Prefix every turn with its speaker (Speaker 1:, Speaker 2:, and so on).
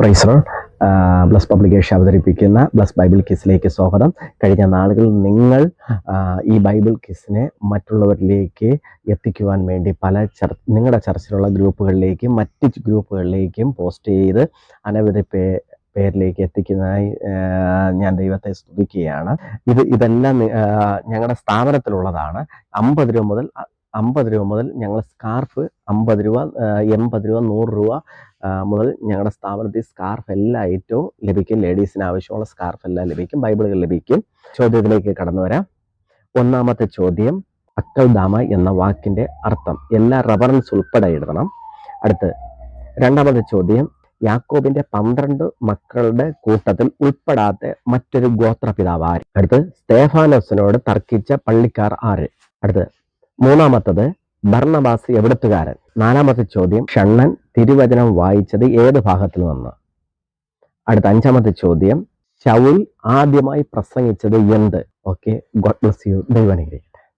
Speaker 1: Price lord. Bless publication അവതരിപ്പിക്കുന്ന bless bible ക്വിസിലേക്ക് സ്വാഗതം. കഴിഞ്ഞ നാളുകളിൽ നിങ്ങൾ ഈ ബൈബിൾ ക്വിസിനെ മറ്റുള്ളവരിലേക്ക് എത്തിക്കുവാൻ വേണ്ടി നിങ്ങളുടെ ചർച്ചിലുള്ള ഗ്രൂപ്പുകളിലേക്കും മറ്റ് ഗ്രൂപ്പുകളിലേക്കും പോസ്റ്റ് ചെയ്ത് അനവധി പേരിലേക്ക് എത്തിക്കുന്നതായി ഞാൻ ദൈവത്തെ സ്തുതിക്കുകയാണ്. ഇതെല്ലാം ഞങ്ങളുടെ സ്ഥാപനത്തിലുള്ളതാണ്. 50 രൂപ മുതൽ ഞങ്ങൾ സ്കാർഫ് 50 രൂപ, 80 രൂപ, 100 രൂപ മുതൽ ഞങ്ങളുടെ സ്ഥാപനത്തിൽ സ്കാർഫ് എല്ലാ ഐറ്റവും ലഭിക്കും. ലേഡീസിന് ആവശ്യമുള്ള സ്കാർഫ് എല്ലാം ലഭിക്കും, ബൈബിളുകൾ ലഭിക്കും. ചോദ്യത്തിലേക്ക് കടന്നു വരാം. ഒന്നാമത്തെ ചോദ്യം, അക്കൽദാമ എന്ന വാക്കിന്റെ അർത്ഥം. എല്ലാ റെഫറൻസ് ഉൾപ്പെടെ എഴുതണം. അടുത്ത് രണ്ടാമത്തെ ചോദ്യം, യാക്കോബിന്റെ 12 മക്കളുടെ കൂട്ടത്തിൽ ഉൾപ്പെടാത്ത മറ്റൊരു ഗോത്രപിതാവ് ആര്? അടുത്ത് സ്തേഫാനോസിനോട് തർക്കിച്ച പള്ളിക്കാർ ആര്? അടുത്ത് മൂന്നാമത്തത്, ബർണബാസ് എവിടത്തുകാരൻ? നാലാമത്തെ ചോദ്യം, ഷണ്ണൻ തിരുവചനം വായിച്ചത് ഏത് ഭാഗത്തിൽ നിന്ന്? അടുത്ത അഞ്ചാമത്തെ ചോദ്യം, ശൗൽ ആദ്യമായി പ്രസംഗിച്ചത് എന്ത്? Okay, God bless you. ദൈവം അനുഗ്രഹിക്കട്ടെ.